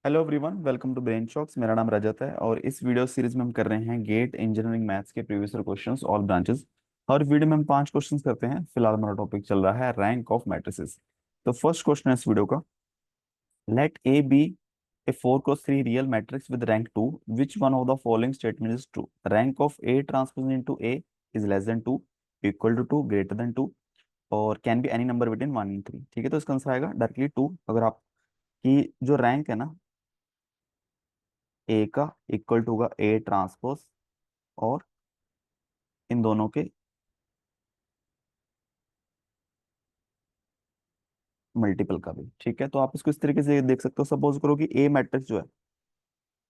Hello everyone, welcome to Brain Shocks. मेरा नाम रजत है और इस वीडियो सीरीज में हम कर रहे हैं गेट इंजीनियरिंग मैथ्स के प्रीवियस क्वेश्चंस ऑल ब्रांचेस। हर वीडियो में हम 5 क्वेश्चंस करते हैं। फिलहाल हमारा टॉपिक चल रहा है रैंक ऑफ मैट्रिसेस। तो फर्स्ट क्वेश्चन है इस वीडियो का, let A be a 4 cross 3 real matrix with rank 2, which one of the following statement is true? Rank of A transpose into A is less than 2, equal to 2, greater than 2, और can be any number between 1 and 3। ठीक है, तो इसका answer आएगा directly 2। अगर आप की जो रैंक है ना ए का, इक्वल टू होगा ए ट्रांसपोज और इन दोनों के मल्टीपल का भी। ठीक है, तो आप इसको इस तरीके से देख सकते हो। सपोज करो कि ए मैट्रिक्स जो है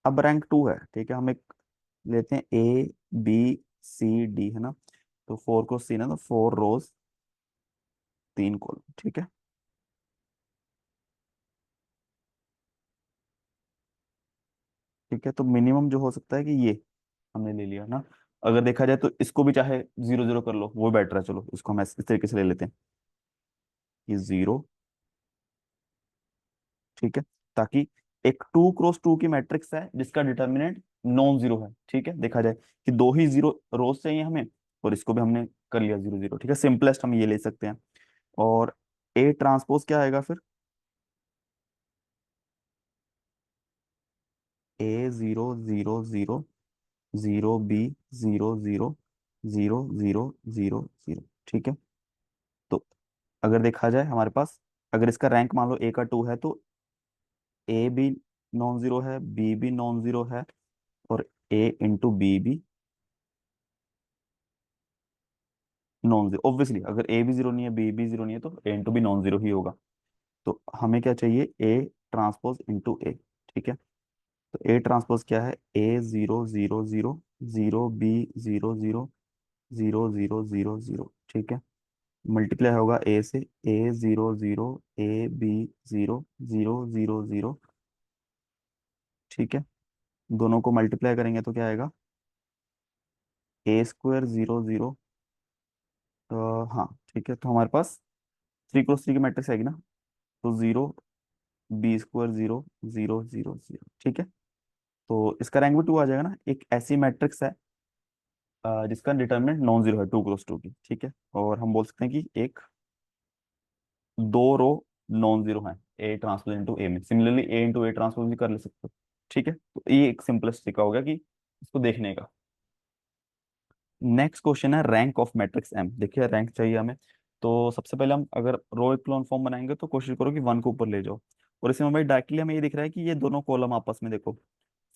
अब रैंक 2 है। ठीक है, हम एक लेते हैं ए बी सी डी, है ना। तो 4 क्रॉस 3 है, तो 4 रोज 3 कॉलम। ठीक है, ठीक है, तो मिनिमम जो हो सकता है कि ये हमने ले लिया ना। अगर देखा जाए तो इसको भी चाहे 0 0 कर लो, वो बेटर है। चलो इसको हम इस तरीके से ले लेते हैं कि 0। ठीक है, ताकि एक 2 क्रॉस 2 की मैट्रिक्स है जिसका डिटर्मिनेंट नॉन जीरो है। ठीक है, देखा जाए कि दो ही जीरो रोज चाहिए हमें, और इसको भी हमने कर लिया 0 0। ठीक है, सिंपलेस्ट हम ये ले सकते हैं। और ए ट्रांसपोज क्या आएगा फिर? ए 0 0 0 0 बी 0 0 0 0 0 0। ठीक है, तो अगर देखा जाए हमारे पास, अगर इसका रैंक मान लो ए का 2 है, तो ए भी नॉन जीरो है, बी भी नॉन जीरो है, और ए इंटू बी भी नॉन जीरो। ऑब्वियसली अगर ए भी जीरो नहीं है, बी भी जीरो नहीं है, तो ए इंटू बी नॉन जीरो ही होगा। तो हमें क्या चाहिए? ए ट्रांसपोज इंटू ए। ठीक है, तो ए ट्रांसपोज क्या है? ए 0 0 0 0 बी 0 0 0 0 0 0। ठीक है, मल्टीप्लाई होगा ए से, ए 0 0 ए बी 0 0 0 0। ठीक है, दोनों को मल्टीप्लाई करेंगे तो क्या आएगा? ए स्क्वायर 0 0। हाँ ठीक है, तो हमारे पास 3 क्रॉस 3 की मैट्रिक्स आएगी ना। तो 0, बी स्क्वायर 0 0 0 0। ठीक है, तो इसका रैंक भी 2 आ जाएगा ना। एक ऐसी मैट्रिक्स है जिसका डिटर्मिनेंट नॉन जीरो है 2 क्रॉस 2 की। ठीक है, और हम बोल सकते हैं कि एक दो रो नॉन जीरो है ए ट्रांसपोज इंटू ए में। Similarly A into A transpose भी कर ले सकते हो। ठीक है, तो ये एक सिंपलेस्ट तरीका हो गया कि इसको देखने का। नेक्स्ट क्वेश्चन है रैंक ऑफ मैट्रिक्स एम। देखिए रैंक चाहिए हमें, तो सबसे पहले हम अगर रो इक्लोन फॉर्म बनाएंगे तो कोशिश करो कि 1 को ऊपर ले जाओ। और इसमें भाई डायरेक्टली हमें ये दिख रहा है कि ये दोनों कॉलम आपस में देखो,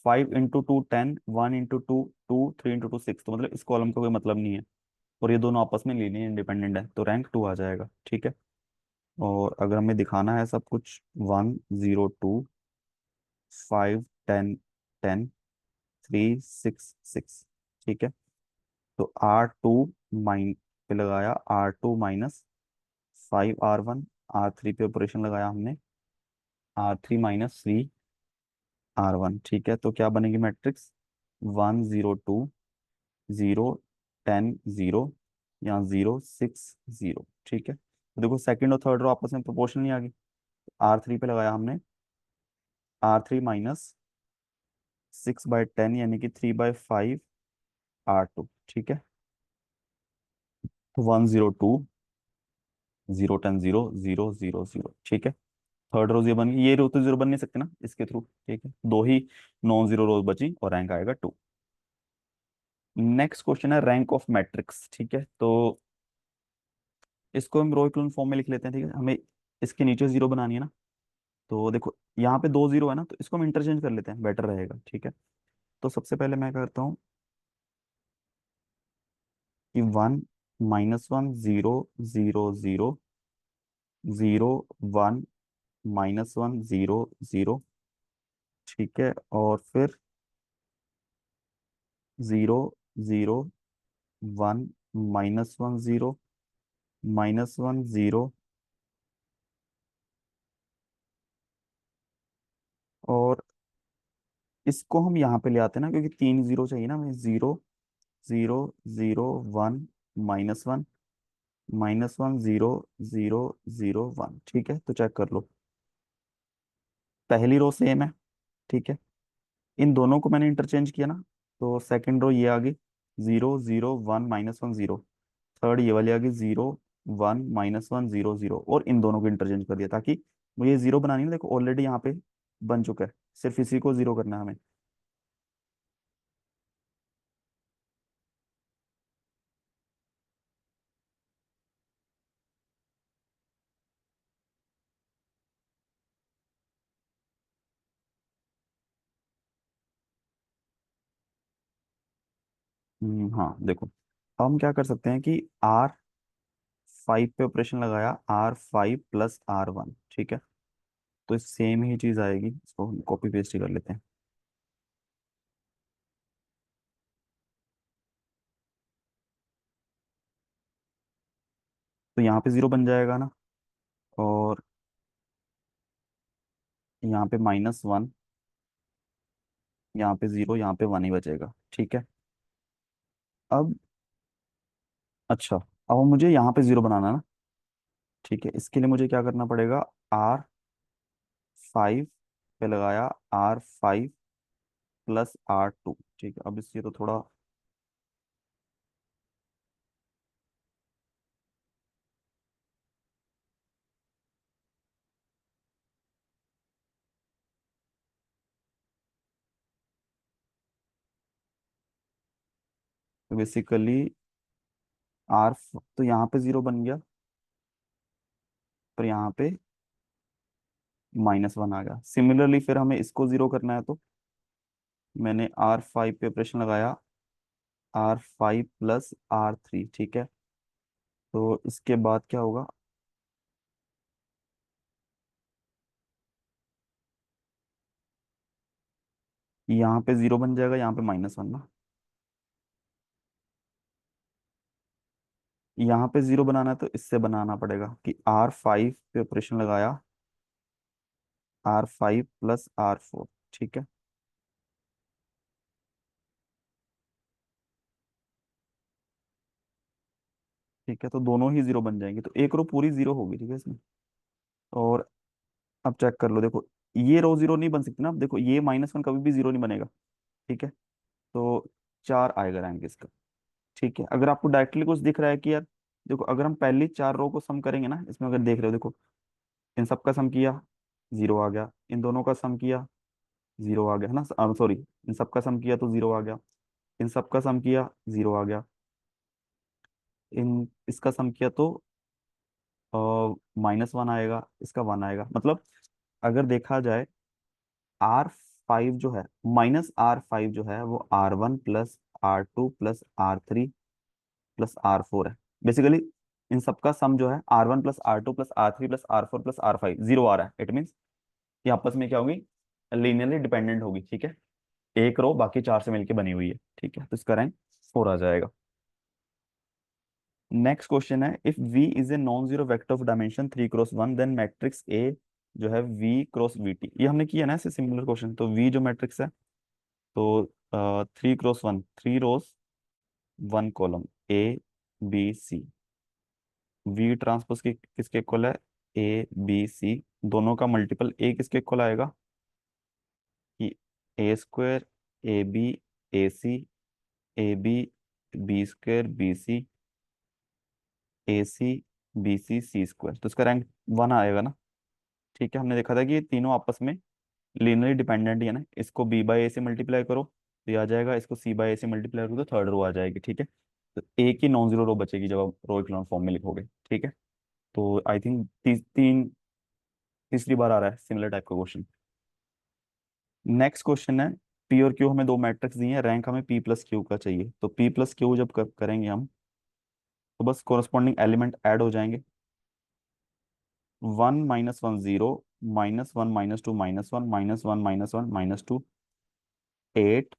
5 इंटू 2 10, 1 इंटू 2 2, 3 इंटू 2 6। तो मतलब इस कॉलम का कोई मतलब नहीं है, और ये दोनों आपस में लीनियर इंडिपेंडेंट है, तो रैंक 2 आ जाएगा। ठीक है, और अगर हमें दिखाना है सब कुछ 1 0 2 5 10 10 3 6 6। ठीक है, तो R2 माइन पे लगाया, R2 - 5 R1, R3 पे ऑपरेशन लगाया हमने, R3 - 3 R1। ठीक है, तो क्या बनेगी मैट्रिक्स? 1 0 2 0 10 0, यहाँ 0 6 0। ठीक है, तो देखो सेकंड और थर्ड रो आपस में प्रोपोर्शनल नहीं आ गई। R3 पे लगाया हमने, R3 - 6/10 यानी कि 3/5 R2। ठीक है, 1 0 2 0 10 0 0 0 0। ठीक है, थर्ड रोज ये बन गई। ये रो तो जीरो बन नहीं सकते ना इसके थ्रू। ठीक है, दो ही नॉन जीरो रोज बची और रैंक आएगा 2। नेक्स्ट क्वेश्चन है रैंक ऑफ मैट्रिक्स। ठीक है, तो इसको हम रो इक्लोन फॉर्म में लिख लेते हैं। ठीक है, हमें इसके नीचे जीरो बनानी है ना। तो देखो यहाँ पे 2 0 है ना, तो इसको हम इंटरचेंज कर लेते हैं, बेटर रहेगा। ठीक है, तो सबसे पहले मैं करता हूँ कि 1 - 1 0 0 0 1 - 1 0 0। ठीक है, और फिर 0 0 1 - 1 0 और इसको हम यहाँ पे ले आते हैं ना, क्योंकि 3 0 चाहिए ना हमें। 0 0 0 1 -1 -1 0 0 0 1। ठीक है, तो चेक कर लो, पहली रो सेम है, ठीक है, इन दोनों को मैंने इंटरचेंज किया ना, तो सेकंड रो ये आ गई 0 0 1 -1 0, थर्ड ये वाली आ गई 0 1 -1 0 0, और इन दोनों को इंटरचेंज कर दिया ताकि मुझे जीरो बनानी है। देखो ऑलरेडी यहाँ पे बन चुका है, सिर्फ इसी को जीरो करना है हमें। हाँ देखो, अब हम क्या कर सकते हैं कि R5 पे ऑपरेशन लगाया, R5 + R1, ठीक है, तो सेम ही चीज आएगी, इसको हम कॉपी पेस्ट ही कर लेते हैं। तो यहाँ पे जीरो बन जाएगा ना, और यहाँ पे -1, यहाँ पे जीरो, यहाँ पे वन ही बचेगा, ठीक है। अब अच्छा, अब मुझे यहाँ पे जीरो बनाना है ना, ठीक है, इसके लिए मुझे क्या करना पड़ेगा, R5 पे लगाया, R5 + R2, ठीक है। अब इससे तो थोड़ा, बेसिकली आर, तो यहाँ पे जीरो बन गया, पर यहाँ पे -1 आ गया। सिमिलरली फिर हमें इसको जीरो करना है, तो मैंने R5 पे ऑपरेशन लगाया, R5 + R3, ठीक है, तो इसके बाद क्या होगा, यहाँ पे जीरो बन जाएगा, यहाँ पे -1 ना, यहाँ पे जीरो बनाना है तो इससे बनाना पड़ेगा कि R5 पे ऑपरेशन लगाया, R5 + R4, ठीक है। ठीक है, तो दोनों ही जीरो बन जाएंगे, तो एक रो पूरी जीरो होगी, ठीक है इसमें। और अब चेक कर लो, देखो ये रो जीरो नहीं बन सकती ना, अब देखो ये -1 कभी भी जीरो नहीं बनेगा, ठीक है, तो 4 आएगा रैंक इसका। ठीक है, अगर आपको डायरेक्टली कुछ दिख रहा है कि यार, देखो अगर हम पहली चार रो को सम करेंगे ना, इसमें अगर देख रहे हो, देखो इन सब का सम किया, जीरो आ गया, इन दोनों का सम किया, जीरो आ गया है ना, सॉरी, इन सब का सम किया तो जीरो आ गया, इन सब का सम किया, जीरो आ गया, इन इसका सम किया तो -1 आएगा, इसका 1 आएगा, मतलब अगर देखा जाए, R5 जो है, -R5 जो है, वो R1 + R2 + R3 + R4 है। बेसिकली इन सबका सम जो है, R1 + R2 + R3 + R5 zero आ रहा है, इट मीन्स ये आपस में क्या होगी, लीनियरली डिपेंडेंट होगी, ठीक है। एक रो बाकी चार से मिलकर बनी हुई है, ठीक है, तो इसका रैंक 4 आ जाएगा। नेक्स्ट क्वेश्चन है, if V is a non zero vector of dimension 3 × 1, then matrix A जो है V × VT, ये हमने किया ना ऐसे सिमिलर क्वेश्चन, तो V जो मैट्रिक्स है, तो 3 × 1, 3 रोज 1 column, A B C, V transpose की किसके इक्वल है, A B C, दोनों का मल्टीपल A किसके इक्वल आएगा, कि A² AB AC AB B² BC AC BC C², तो इसका रैंक 1 आएगा ना। ठीक है, हमने देखा था कि ये तीनों आपस में लीनियरली डिपेंडेंट ही है ना, इसको B/A से मल्टीप्लाई करो तो ये आ जाएगा, इसको C/A से मल्टीप्लाई करो तो थर्ड रो आ जाएगी, ठीक है। तो एक ही नॉन जीरो रो बचेगी जब आप रो इक्वेशन फॉर्म में लिखोगे, ठीक है। तो आई थिंक तीसरी बार आ रहा है सिमिलर टाइप का क्वेश्चन। नेक्स्ट क्वेश्चन है, P और Q हमें दो मैट्रिक्स दिए हैं, रैंक हमें P + Q का चाहिए, तो P + Q जब करेंगे हम, तो बस कोरस्पॉन्डिंग एलिमेंट ऐड हो जाएंगे, 1 - 1 0, -1 - 2 -1 -1 -1 -2, 8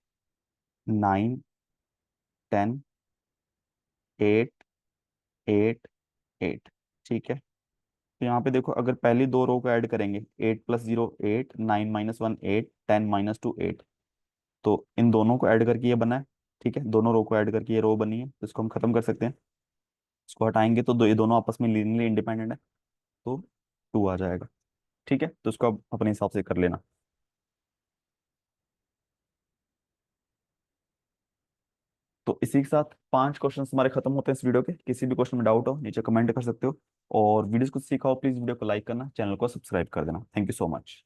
9 10 8 8 8, ठीक है। तो यहाँ पे देखो, अगर पहली दो रो को ऐड करेंगे, 8 + 0 8, 9 - 1 8, 10 - 2 8, तो इन दोनों को ऐड करके ये बना है, ठीक है, दोनों रो को ऐड करके ये रो बनी है, तो इसको हम खत्म कर सकते हैं। इसको हटाएंगे तो ये दोनों आपस में लीनियरली इंडिपेंडेंट है, तो 2 आ जाएगा, ठीक है, तो इसको आप अपने हिसाब से कर लेना। तो इसी के साथ 5 क्वेश्चन हमारे खत्म होते हैं इस वीडियो के। किसी भी क्वेश्चन में डाउट हो नीचे कमेंट कर सकते हो। और वीडियोस को सीखा हो प्लीज वीडियो को लाइक करना, चैनल को सब्सक्राइब कर देना। Thank you so much.